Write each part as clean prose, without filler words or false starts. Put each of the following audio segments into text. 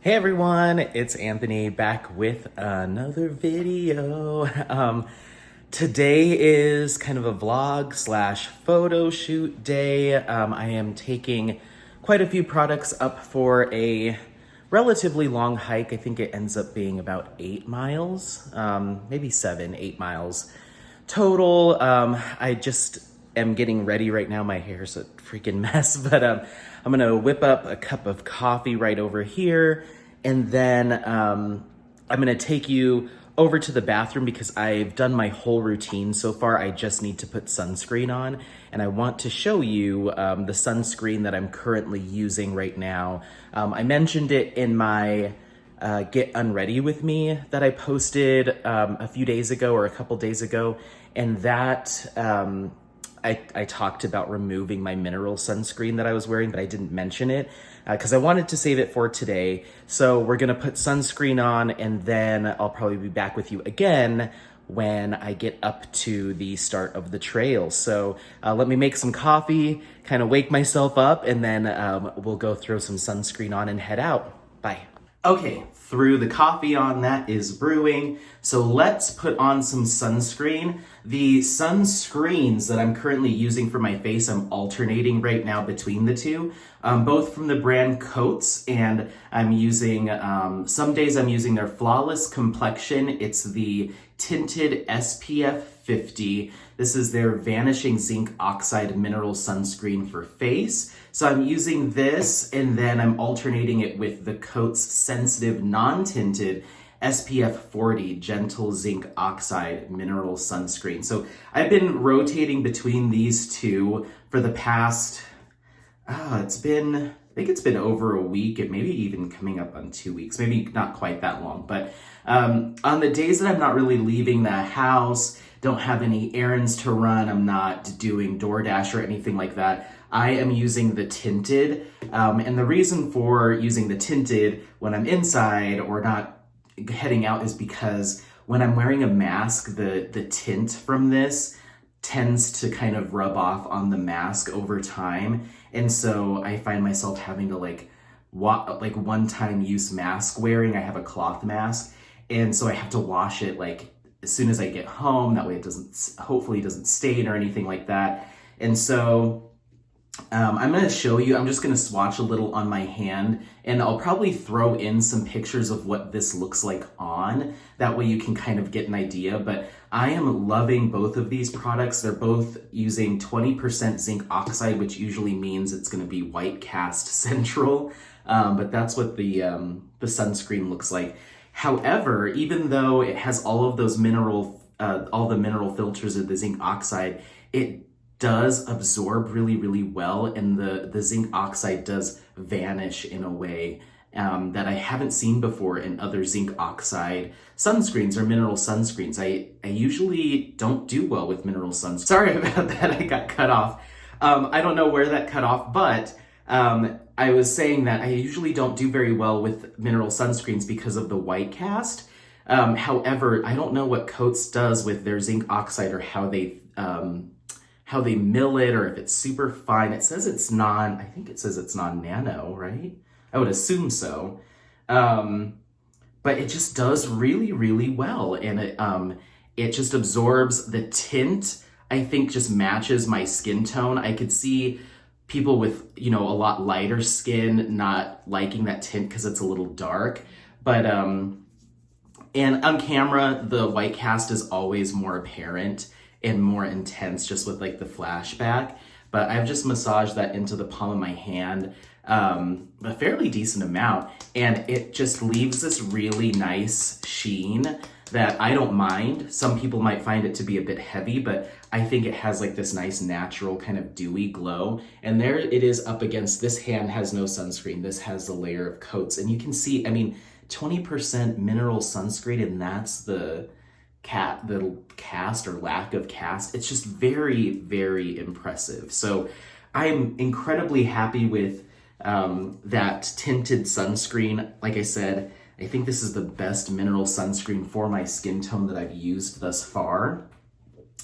Hey everyone, it's Anthony back with another video. Today is kind of a vlog slash photo shoot day. I am taking quite a few products up for a relatively long hike. I think it ends up being about 8 miles, maybe 7, 8 miles total. I just am getting ready right now. My hair's a freaking mess, but I'm gonna whip up a cup of coffee right over here, and then I'm gonna take you over to the bathroom because I've done my whole routine so far. I just need to put sunscreen on, and I want to show you the sunscreen that I'm currently using right now. I mentioned it in my Get Unready With Me that I posted a few days ago or a couple days ago, and that I talked about removing my mineral sunscreen that I was wearing, but I didn't mention it because I wanted to save it for today. So we're gonna put sunscreen on, and then I'll probably be back with you again when I get up to the start of the trail. So let me make some coffee, kind of wake myself up, and then we'll go throw some sunscreen on and head out. Bye. Okay, threw the coffee on, that is brewing. So let's put on some sunscreen. The sunscreens that I'm currently using for my face, I'm alternating right now between the two, both from the brand CoTZ, and I'm using, some days I'm using their Flawless Complexion. It's the tinted SPF 50. This is their Vanishing Zinc Oxide Mineral Sunscreen for face. So I'm using this, and then I'm alternating it with the CoTZ Sensitive Non-Tinted SPF 40 Gentle Zinc Oxide Mineral Sunscreen. So I've been rotating between these two for the past, I think it's been over a week. It maybe even coming up on 2 weeks, maybe not quite that long. But on the days that I'm not really leaving the house, don't have any errands to run, I'm not doing DoorDash or anything like that, I am using the tinted. And the reason for using the tinted when I'm inside or not heading out is because when I'm wearing a mask, the tint from this tends to kind of rub off on the mask over time. And so I find myself having to like one-time use mask wearing. I have a cloth mask, and so I have to wash it like as soon as I get home. That way it hopefully doesn't stain or anything like that. And so I'm going to show you, I'm just going to swatch a little on my hand, and I'll probably throw in some pictures of what this looks like on. That way you can kind of get an idea, but I am loving both of these products. They're both using 20% zinc oxide, which usually means it's going to be white cast central, but that's what the sunscreen looks like. However, even though it has all of those all the mineral filters of the zinc oxide, it does absorb really, really well, and the zinc oxide does vanish in a way that I haven't seen before in other zinc oxide sunscreens or mineral sunscreens. I usually don't do well with mineral sunscreens. Sorry about that, I got cut off. I don't know where that cut off, but I was saying that I usually don't do very well with mineral sunscreens because of the white cast. However, I don't know what CoTZ does with their zinc oxide, or how they mill it, or if it's super fine. It says it's I think it says it's non-nano, right? I would assume so. But it just does really, really well. And it just absorbs the tint. I think just matches my skin tone. I could see people with, a lot lighter skin not liking that tint because it's a little dark. But, and on camera, the white cast is always more apparent and more intense, just with like the flashback. But I've just massaged that into the palm of my hand a fairly decent amount, and it just leaves this really nice sheen that I don't mind. Some people might find it to be a bit heavy, but I think it has like this nice natural kind of dewy glow. And there it is up against, this hand has no sunscreen, this has the layer of CoTZ, and you can see, 20% mineral sunscreen, and that's the cast or lack of cast. It's just very, very impressive. So I'm incredibly happy with that tinted sunscreen. Like I said, I think this is the best mineral sunscreen for my skin tone that I've used thus far.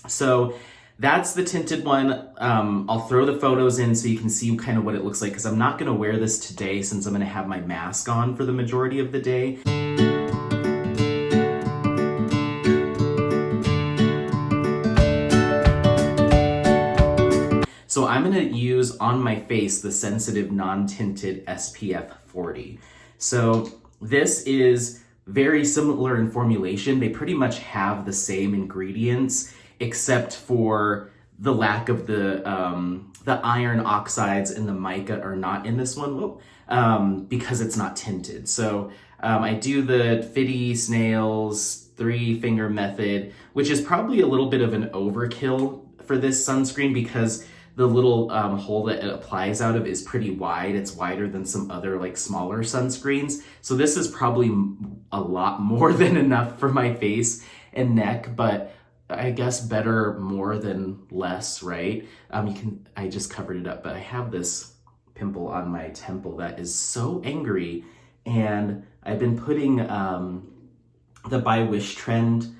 So that's the tinted one. I'll throw the photos in so you can see kind of what it looks like, because I'm not going to wear this today since I'm going to have my mask on for the majority of the day. So I'm going to use on my face the Sensitive Non-Tinted SPF 40. So this is very similar in formulation. They pretty much have the same ingredients, except for the lack of the iron oxides and the mica are not in this one, because it's not tinted. So I do the Fitty Snails 3-finger method, which is probably a little bit of an overkill for this sunscreen because the little hole that it applies out of is pretty wide. It's wider than some other like smaller sunscreens. So this is probably a lot more than enough for my face and neck, but I guess better more than less, right? I just covered it up, but I have this pimple on my temple that is so angry, and I've been putting the By Wish Trend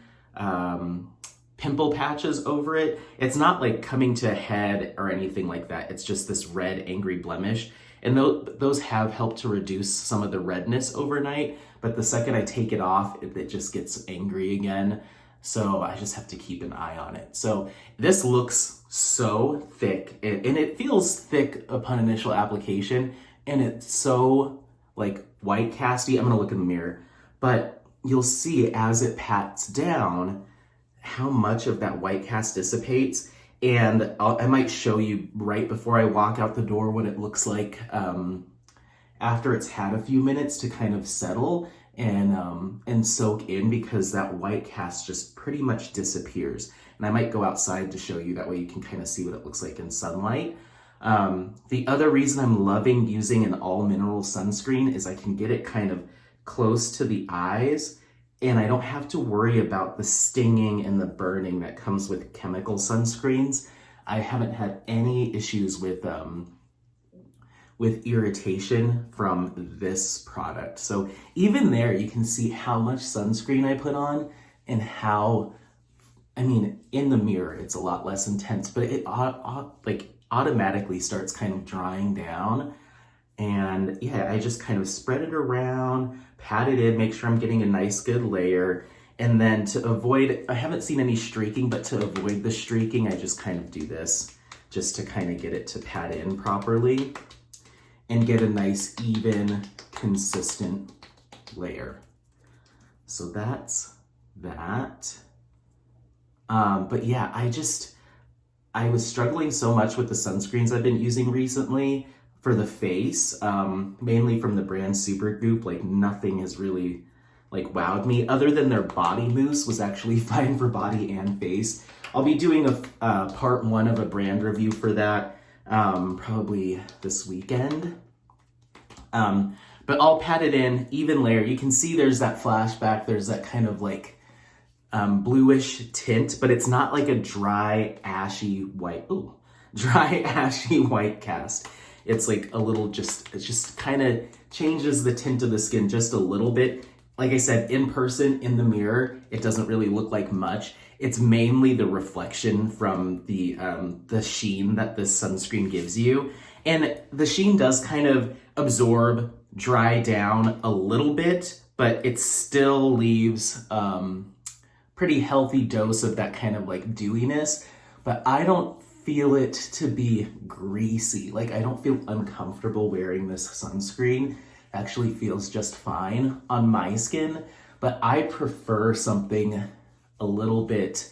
pimple patches over it. It's not like coming to a head or anything like that. It's just this red angry blemish. And those have helped to reduce some of the redness overnight. But the second I take it off, it just gets angry again. So I just have to keep an eye on it. So this looks so thick, and it feels thick upon initial application. And it's so like white casty. I'm gonna look in the mirror, but you'll see as it pats down how much of that white cast dissipates. And I might show you right before I walk out the door what it looks like after it's had a few minutes to kind of settle and soak in, because that white cast just pretty much disappears. And I might go outside to show you, that way you can kind of see what it looks like in sunlight. The other reason I'm loving using an all mineral sunscreen is I can get it kind of close to the eyes, and I don't have to worry about the stinging and the burning that comes with chemical sunscreens. I haven't had any issues with irritation from this product. So even there, you can see how much sunscreen I put on and how, I mean, in the mirror, it's a lot less intense, but it like automatically starts kind of drying down. And yeah, I just kind of spread it around, pat it in, make sure I'm getting a nice good layer. And then to avoid, I haven't seen any streaking, but to avoid the streaking, I just kind of do this just to kind of get it to pat in properly and get a nice, even, consistent layer. So that's that. But yeah, I was struggling so much with the sunscreens I've been using recently for the face, mainly from the brand Supergoop. Like nothing has really like wowed me, other than their Body Mousse was actually fine for body and face. I'll be doing a part 1 of a brand review for that probably this weekend. But I'll pat it in, even layer. You can see there's that flashback, there's that kind of like bluish tint, but it's not like a dry, ashy white, dry, ashy white cast. It's like a little, it just kind of changes the tint of the skin just a little bit. Like I said, in person, in the mirror, it doesn't really look like much. It's mainly the reflection from the sheen that this sunscreen gives you. And the sheen does kind of absorb, dry down a little bit, but it still leaves pretty healthy dose of that kind of like dewiness. But I don't feel it to be greasy. Like I don't feel uncomfortable wearing this sunscreen. It actually feels just fine on my skin, but I prefer something a little bit,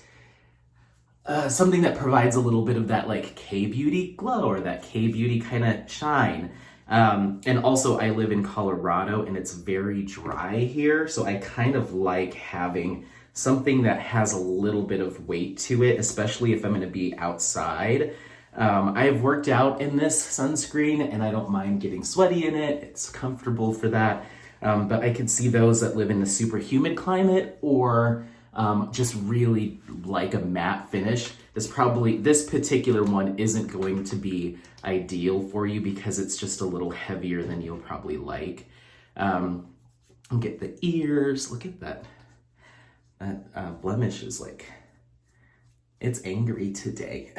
something that provides a little bit of that like K-beauty glow or that K-beauty kind of shine. And also I live in Colorado and it's very dry here. So I kind of like having something that has a little bit of weight to it, especially if I'm gonna be outside. I've worked out in this sunscreen and I don't mind getting sweaty in it. It's comfortable for that. But I could see those that live in a super humid climate or just really like a matte finish. This particular one isn't going to be ideal for you because it's just a little heavier than you'll probably like. Get the ears, look at that. That blemish is like, It's angry today.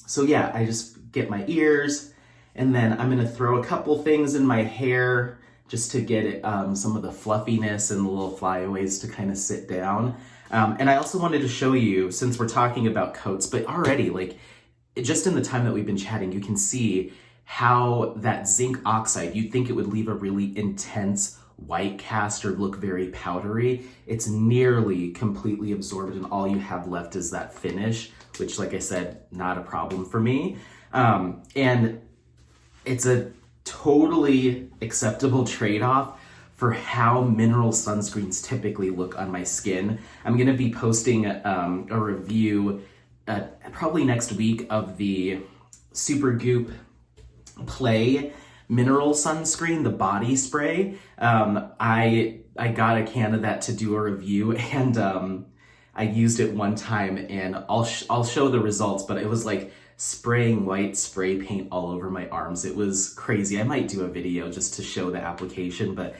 So yeah, I just get my ears, and then I'm gonna throw a couple things in my hair just to get it, some of the fluffiness and the little flyaways to kind of sit down. And I also wanted to show you, since we're talking about coats, but already, like, just in the time that we've been chatting, you can see how that zinc oxide, you'd think it would leave a really intense white cast or look very powdery. It's nearly completely absorbed, and all you have left is that finish, which, like I said, not a problem for me. And it's a totally acceptable trade-off for how mineral sunscreens typically look on my skin. I'm gonna be posting a review probably next week of the Supergoop Play mineral sunscreen, the body spray. I got a can of that to do a review, and I used it one time, and I'll show the results, but it was like spraying white spray paint all over my arms. It was crazy. I might do a video just to show the application, but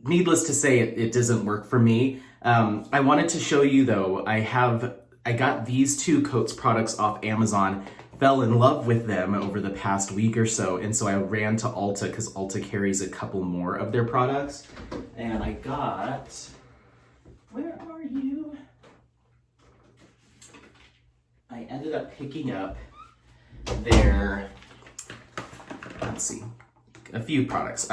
needless to say, it doesn't work for me. I wanted to show you though, I got these two Coats products off Amazon, fell in love with them over the past week or so, and so I ran to Ulta because Ulta carries a couple more of their products. And I got, where are you? I ended up picking up their, let's see, a few products.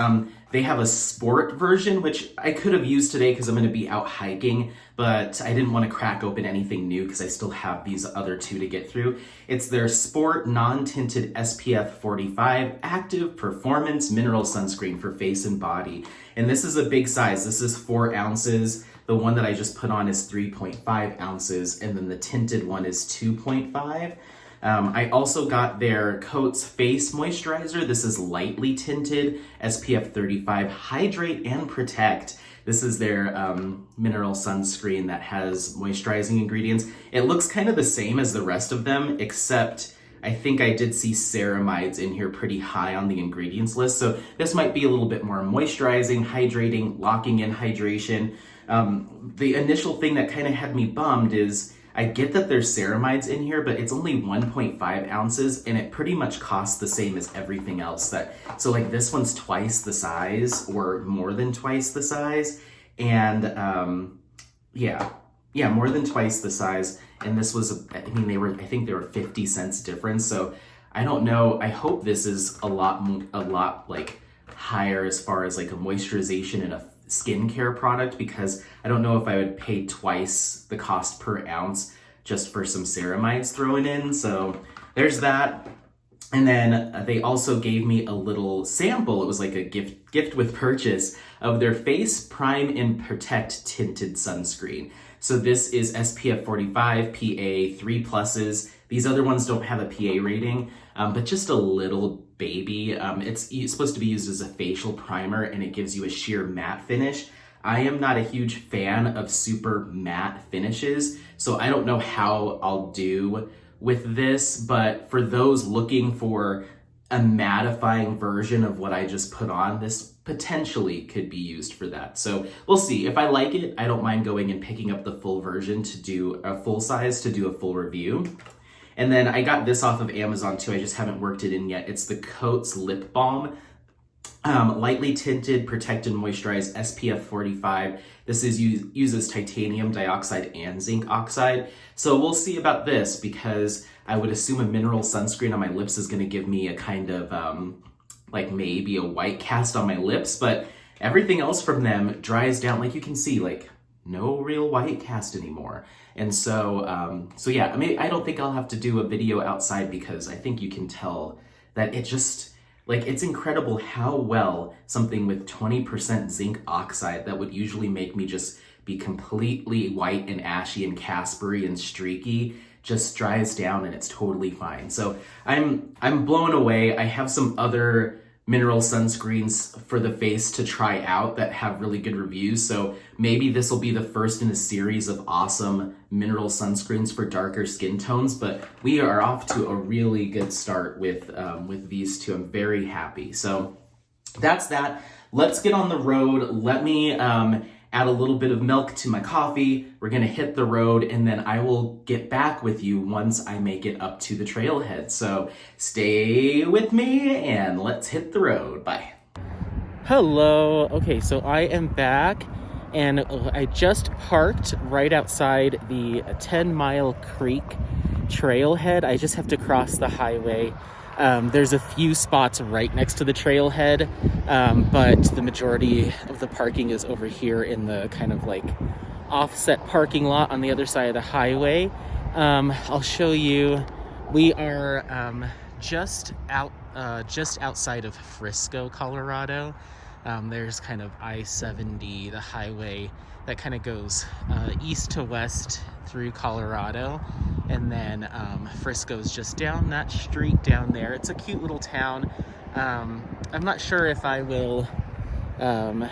They have a sport version, which I could have used today because I'm going to be out hiking, but I didn't want to crack open anything new because I still have these other two to get through. It's their Sport Non-Tinted SPF 45 Active Performance Mineral Sunscreen for face and body. And this is a big size. This is 4 ounces. The one that I just put on is 3.5 ounces, and then the tinted one is 2.5. I also got their Coats Face Moisturizer. This is lightly tinted, SPF 35, Hydrate and Protect. This is their mineral sunscreen that has moisturizing ingredients. It looks kind of the same as the rest of them, except I think I did see ceramides in here pretty high on the ingredients list. So this might be a little bit more moisturizing, hydrating, locking in hydration. The initial thing that kind of had me bummed is I get that there's ceramides in here, but it's only 1.5 ounces, and it pretty much costs the same as everything else. So like this one's twice the size or more than twice the size. And yeah, more than twice the size. And this was, I think they were 50 cents difference. So I don't know. I hope this is a lot like higher as far as like a moisturization and a skincare product, because I don't know if I would pay twice the cost per ounce just for some ceramides thrown in. So there's that. And then they also gave me a little sample. It was like a gift with purchase of their Face Prime and Protect Tinted Sunscreen. So this is SPF 45, PA 3+. These other ones don't have a PA rating, but just a little baby. It's supposed to be used as a facial primer, and it gives you a sheer matte finish. I am not a huge fan of super matte finishes, so I don't know how I'll do with this, but for those looking for a mattifying version of what I just put on, this potentially could be used for that. So we'll see. If I like it, I don't mind going and picking up the full version to do a full size, to do a full review. And then I got this off of Amazon too. I just haven't worked it in yet. It's the Coats Lip Balm. Lightly tinted, protected, moisturized, SPF 45. This uses titanium dioxide and zinc oxide. So we'll see about this, because I would assume a mineral sunscreen on my lips is going to give me a kind of like maybe a white cast on my lips, but everything else from them dries down. Like you can see, like no real white cast anymore. And so, so yeah, I mean, I don't think I'll have to do a video outside, because I think you can tell that it just, like, it's incredible how well something with 20% zinc oxide that would usually make me just be completely white and ashy and Caspery and streaky just dries down, and it's totally fine. So I'm blown away. I have some other mineral sunscreens for the face to try out that have really good reviews. So maybe this will be the first in a series of awesome mineral sunscreens for darker skin tones, but we are off to a really good start with these two. I'm very happy. So that's that. Let's get on the road. Let me add a little bit of milk to my coffee. We're gonna hit the road, and then I will get back with you once I make it up to the trailhead. So stay with me and let's hit the road. Bye. Hello. Okay, so I am back, and I just parked right outside the 10 Mile Creek trailhead. I just have to cross the highway. There's a few spots right next to the trailhead, but the majority of the parking is over here in the kind of like offset parking lot on the other side of the highway. I'll show you. We are just outside of Frisco, Colorado. There's kind of I-70, the highway that kind of goes east to west through Colorado, and then Frisco's just down that street down there. It's a cute little town. I'm not sure if I will go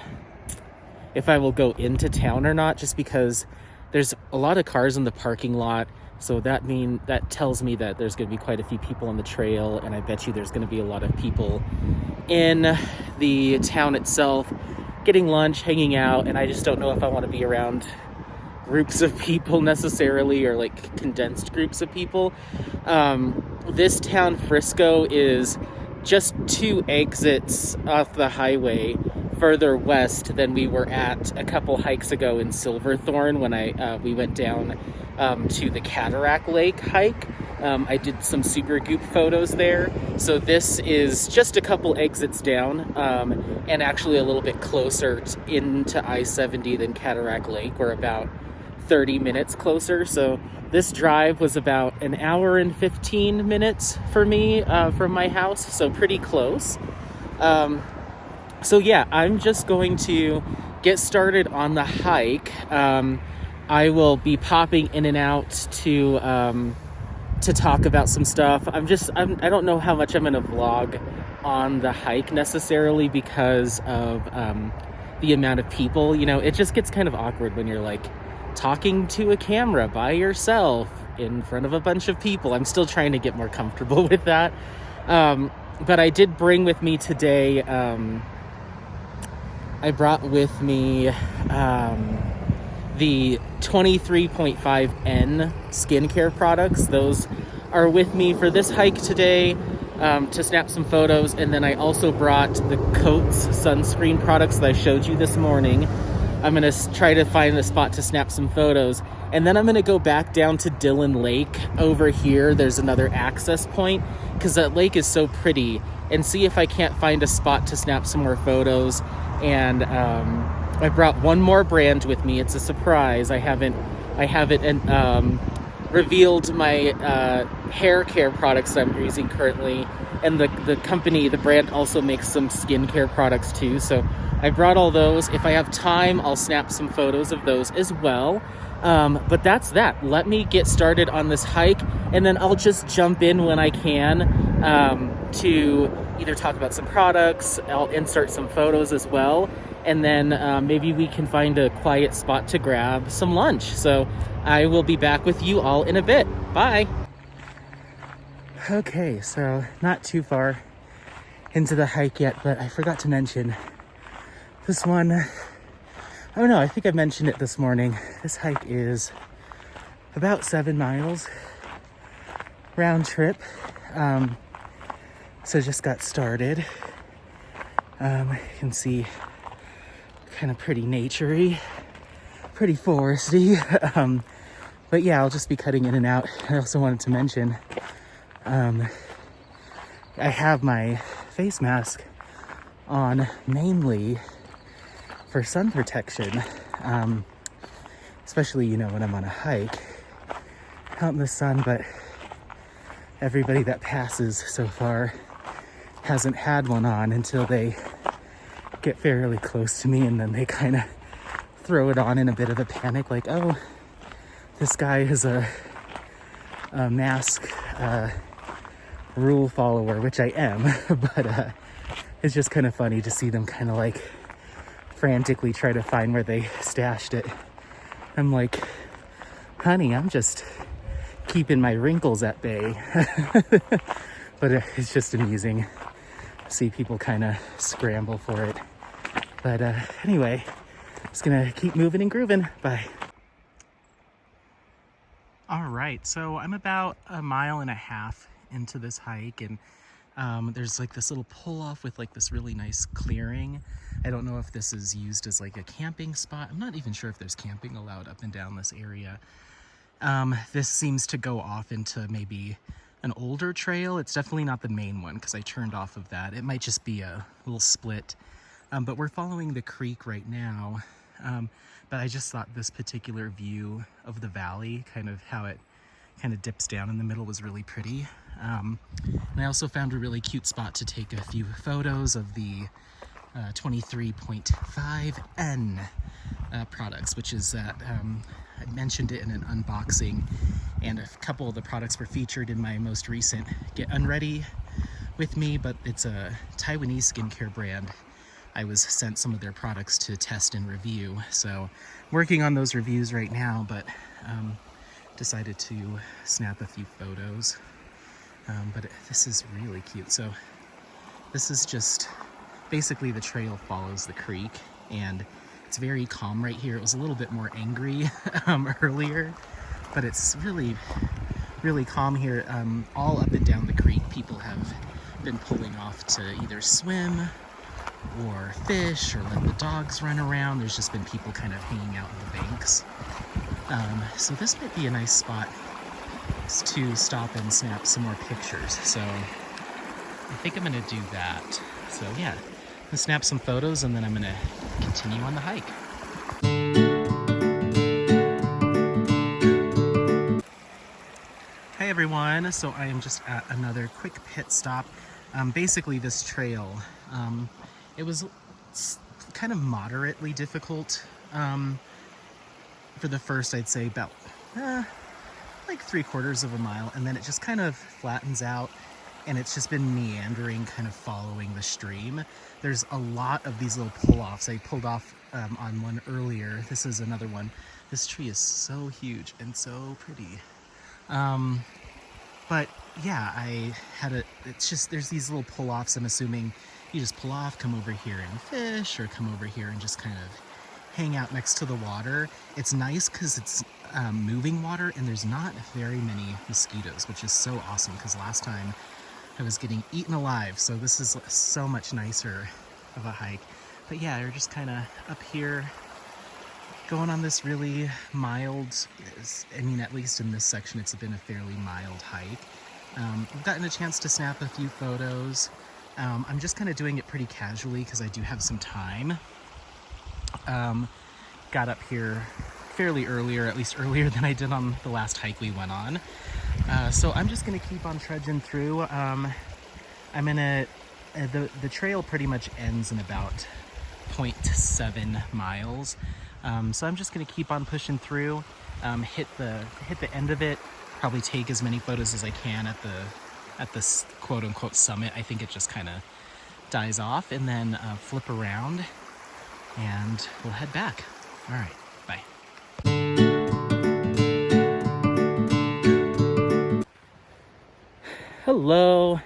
into town or not, just because there's a lot of cars in the parking lot. So that tells me that there's going to be quite a few people on the trail, and I bet you there's going to be a lot of people in the town itself getting lunch, hanging out, and I just don't know if I want to be around groups of people necessarily, or like condensed groups of people. This town, Frisco, is just 2 exits off the highway further west than we were at a couple hikes ago in Silverthorne when we went down to the Cataract Lake hike. I did some super goop photos there. So this is just a couple exits down, and actually a little bit closer into I-70 than Cataract Lake. We're about 30 minutes closer. So this drive was about an hour and 15 minutes for me from my house. So pretty close. So yeah, I'm just going to get started on the hike. I will be popping in and out to talk about some stuff. I don't know how much I'm going to vlog on the hike necessarily because of the amount of people. You know, it just gets kind of awkward when you're like talking to a camera by yourself in front of a bunch of people. I'm still trying to get more comfortable with that. But I did bring with me today, I brought with me the 23.5N skincare products. Those are with me for this hike today, to snap some photos. And then I also brought the CoTZ sunscreen products that I showed you this morning. I'm going to try to find a spot to snap some photos. And then I'm going to go back down to Dillon Lake over here. There's another access point because that lake is so pretty, and see if I can't find a spot to snap some more photos. And I brought one more brand with me. It's a surprise. I haven't revealed my hair care products that I'm using currently. And the brand also makes some skincare products too. So I brought all those. If I have time, I'll snap some photos of those as well. But that's that. Let me get started on this hike, and then I'll just jump in when I can to either talk about some products. I'll insert some photos as well. And then maybe we can find a quiet spot to grab some lunch. So I will be back with you all in a bit. Bye. Okay, so not too far into the hike yet, but I forgot to mention this one. I don't know, I think I mentioned it this morning. This hike is about 7 miles round trip. So just got started. You can see kind of pretty naturey, pretty foresty. But yeah, I'll just be cutting in and out. I also wanted to mention, I have my face mask on mainly for sun protection, especially, you know, when I'm on a hike out in the sun. But everybody that passes so far hasn't had one on until they get fairly close to me, and then they kind of throw it on in a bit of a panic, like, oh, this guy is a mask rule follower, which I am. But it's just kind of funny to see them kind of like frantically try to find where they stashed it. I'm like, honey, I'm just keeping my wrinkles at bay. But it's just amusing to see people kind of scramble for it. But anyway, Just gonna keep moving and grooving. Bye. All right, so I'm about 1.5 miles into this hike, and there's like this little pull off with like this really nice clearing. I don't know if this is used as like a camping spot. I'm not even sure if there's camping allowed up and down this area. This seems to go off into maybe an older trail. It's definitely not the main one because I turned off of that. It might just be a little split. But we're following the creek right now. But I just thought this particular view of the valley, kind of how it kind of dips down in the middle, was really pretty. And I also found a really cute spot to take a few photos of the 23.5N products, which is that I mentioned it in an unboxing, and a couple of the products were featured in my most recent Get Unready with me, but it's a Taiwanese skincare brand. I was sent some of their products to test and review, so working on those reviews right now, but decided to snap a few photos. This is really cute. So this is just basically the trail follows the creek, and it's very calm right here. It was a little bit more angry earlier, but it's really, really calm here. All up and down the creek, people have been pulling off to either swim or fish or let the dogs run around. There's just been people kind of hanging out on the banks. So this might be a nice spot to stop and snap some more pictures. So I think I'm gonna do that. So yeah, I'm gonna snap some photos and then I'm gonna continue on the hike. Hi everyone, so I am just at another quick pit stop. Basically this trail, it was kind of moderately difficult for the first, I'd say about like 3/4 of a mile, and then it just kind of flattens out, and it's just been meandering, kind of following the stream. There's a lot of these little pull-offs. I pulled off on one earlier. This is another one. This tree is so huge and so pretty. But yeah, it's just, there's these little pull-offs. I'm assuming you just pull off, come over here and fish, or come over here and just kind of hang out next to the water. It's nice because it's moving water, and there's not very many mosquitoes, which is so awesome because last time I was getting eaten alive. So this is so much nicer of a hike. But yeah, we're just kind of up here going on this really mild, I mean, at least in this section, it's been a fairly mild hike. I've gotten a chance to snap a few photos. I'm just kind of doing it pretty casually because I do have some time. Got up here fairly earlier, at least earlier than I did on the last hike we went on. So I'm just gonna keep on trudging through. The trail pretty much ends in about 0.7 miles. So I'm just gonna keep on pushing through, hit the end of it, probably take as many photos as I can at this quote unquote summit. I think it just kind of dies off, and then flip around and we'll head back. All right, bye. Hello.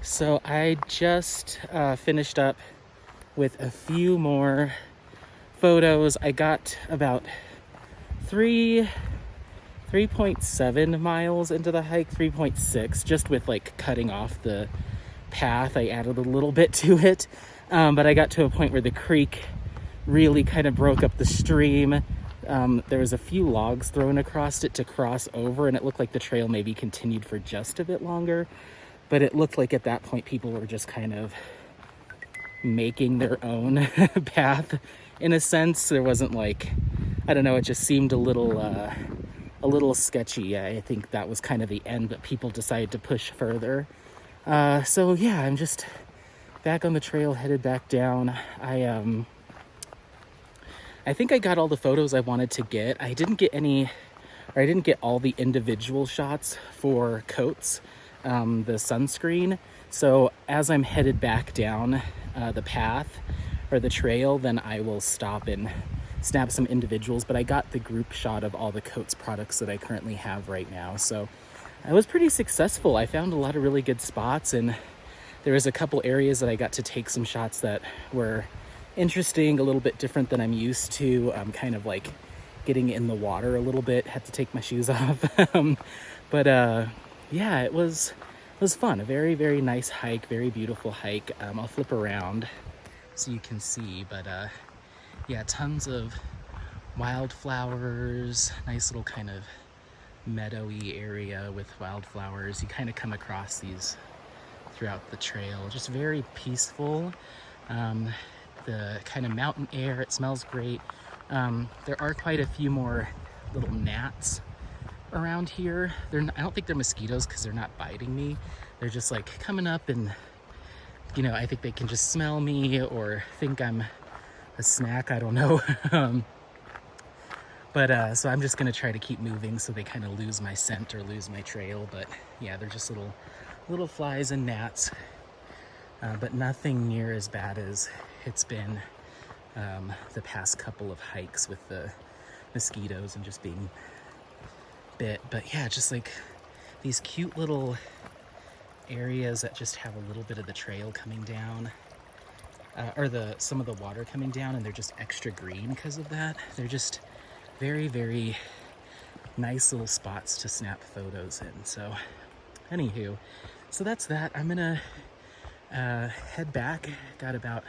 So I just finished up with a few more photos. I got about 3.7 miles into the hike, 3.6, just with like cutting off the path. I added a little bit to it, but I got to a point where the creek really kind of broke up the stream. There was a few logs thrown across it to cross over, and it looked like the trail maybe continued for just a bit longer, but it looked like at that point people were just kind of making their own path in a sense. There wasn't like, I don't know, it just seemed a little sketchy. I think that was kind of the end, but people decided to push further. So yeah, I'm just back on the trail, headed back down. I think I got all the photos I wanted to get. I didn't get all the individual shots for CoTZ, the sunscreen. So as I'm headed back down the path or the trail, then I will stop and snap some individuals. But I got the group shot of all the CoTZ products that I currently have right now. So I was pretty successful. I found a lot of really good spots, and there was a couple areas that I got to take some shots that were interesting, a little bit different than I'm used to. I'm kind of like getting in the water a little bit, had to take my shoes off. But yeah, it was fun. A very, very nice hike, very beautiful hike. I'll flip around so you can see, but yeah, tons of wildflowers, nice little kind of meadowy area with wildflowers. You kind of come across these throughout the trail, just very peaceful. The kind of mountain air, it smells great. There are quite a few more little gnats around here. I don't think they're mosquitoes because they're not biting me. They're just like coming up and, you know, I think they can just smell me or think I'm a snack, I don't know. But so I'm just gonna try to keep moving so they kind of lose my scent or lose my trail. But yeah, they're just little flies and gnats, but nothing near as bad as it's been the past couple of hikes with the mosquitoes and just being bit. But yeah, just like these cute little areas that just have a little bit of the trail coming down, or some of the water coming down, and they're just extra green because of that. They're just very, very nice little spots to snap photos in. So anywho, so that's that. I'm gonna head back. Got about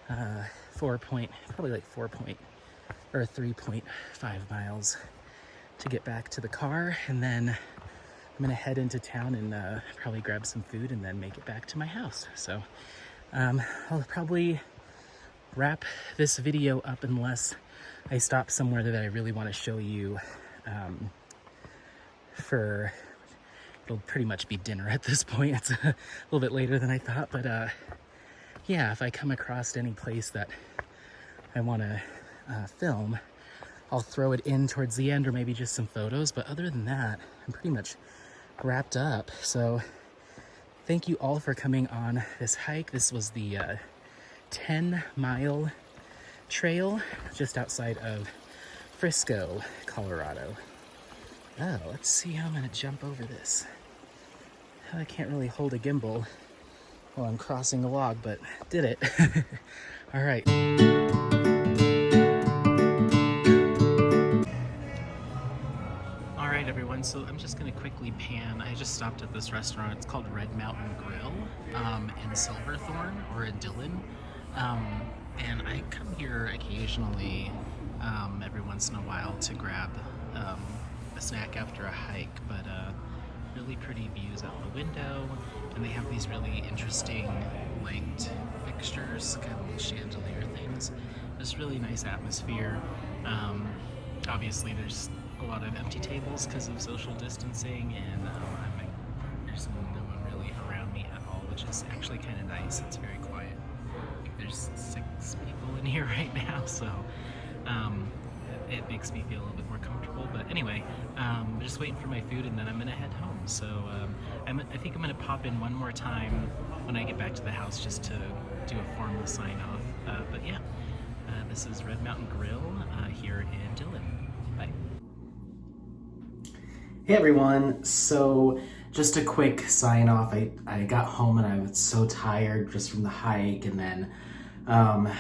3.5 miles to get back to the car, and then I'm gonna head into town and probably grab some food and then make it back to my house. So I'll probably wrap this video up unless I stop somewhere that I really want to show you. It'll pretty much be dinner at this point. It's a little bit later than I thought, but yeah, if I come across any place that I want to film, I'll throw it in towards the end, or maybe just some photos. But other than that, I'm pretty much wrapped up. So thank you all for coming on this hike. This was the 10-mile trail just outside of Frisco, Colorado. Oh, let's see how I'm gonna jump over this. I can't really hold a gimbal while I'm crossing a log, but did it. All right. All right, everyone, so I'm just gonna quickly pan. I just stopped at this restaurant. It's called Red Mountain Grill in Silverthorne, or in Dillon. And I come here occasionally, every once in a while, to grab a snack after a hike, but really pretty views out the window, and they have these really interesting light fixtures, kind of little chandelier things. Just really nice atmosphere. Obviously there's a lot of empty tables because of social distancing, and there's no one really around me at all, which is actually kind of nice. It's very quiet. I think there's 6 people in here right now, so it makes me feel a little bit more comfortable. But anyway, I'm just waiting for my food, and then I'm gonna head home. So I think I'm gonna pop in one more time when I get back to the house just to do a formal sign off. But yeah, this is Red Mountain Grill here in Dillon. Bye. Hey everyone, so just a quick sign off. I got home and I was so tired just from the hike, and then I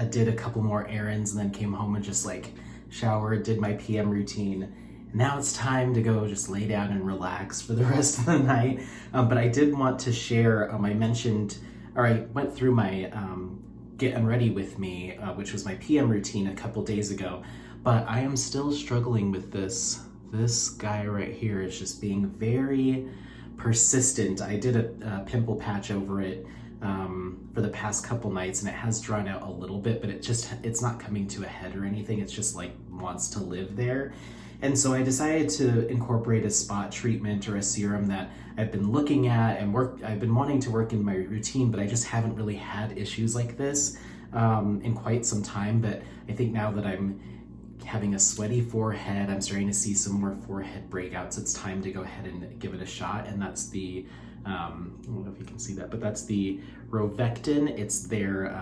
did a couple more errands, and then came home and just like showered, did my PM routine. And now it's time to go just lay down and relax for the rest of the night. But I did want to share, I went through my Getting Ready With Me, which was my PM routine a couple days ago, but I am still struggling with this. This guy right here is just being very persistent. I did a pimple patch over it for the past couple nights, and it has drawn out a little bit, but it's not coming to a head or anything. It's just like wants to live there. And so I decided to incorporate a spot treatment or a serum that I've been looking at and I've been wanting to work in my routine, but I just haven't really had issues like this in quite some time. But I think now that I'm having a sweaty forehead, I'm starting to see some more forehead breakouts, it's time to go ahead and give it a shot. And that's the I don't know if you can see that, but that's the Rovectin. It's their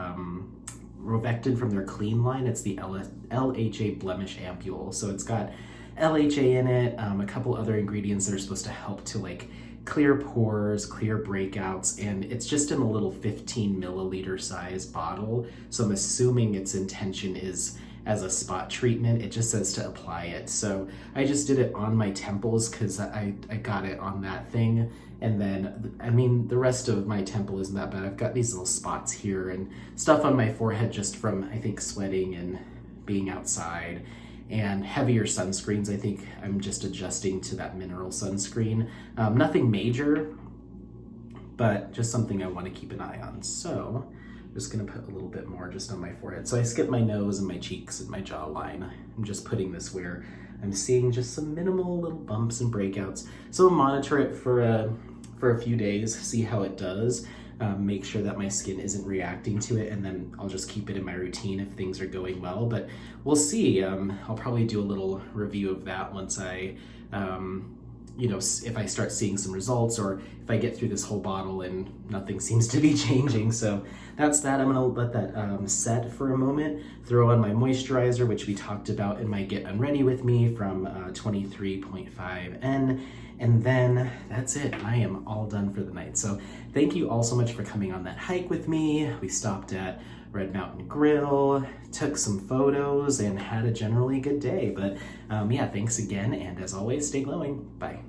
Rovectin from their Clean line. It's the LHA Blemish Ampule. So it's got LHA in it, a couple other ingredients that are supposed to help to like clear pores, clear breakouts, and it's just in a little 15 milliliter size bottle. So I'm assuming its intention is as a spot treatment. It just says to apply it. So I just did it on my temples because I got it on that thing. And then, I mean, the rest of my temple isn't that bad. I've got these little spots here and stuff on my forehead just from, I think, sweating and being outside. And heavier sunscreens, I think I'm just adjusting to that mineral sunscreen. Nothing major, but just something I want to keep an eye on. So I'm just gonna put a little bit more just on my forehead. So I skip my nose and my cheeks and my jawline. I'm just putting this where I'm seeing just some minimal little bumps and breakouts. So I'll monitor it for a few days, see how it does. Make sure that my skin isn't reacting to it, and then I'll just keep it in my routine if things are going well. But we'll see. I'll probably do a little review of that once I, if I start seeing some results, or if I get through this whole bottle and nothing seems to be changing. So that's that. I'm gonna let that set for a moment, throw on my moisturizer, which we talked about in my Get Unready With Me from 23.5N. And then that's it. I am all done for the night. So thank you all so much for coming on that hike with me. We stopped at Red Mountain Grill, took some photos, and had a generally good day. But yeah, thanks again. And as always, stay glowing. Bye.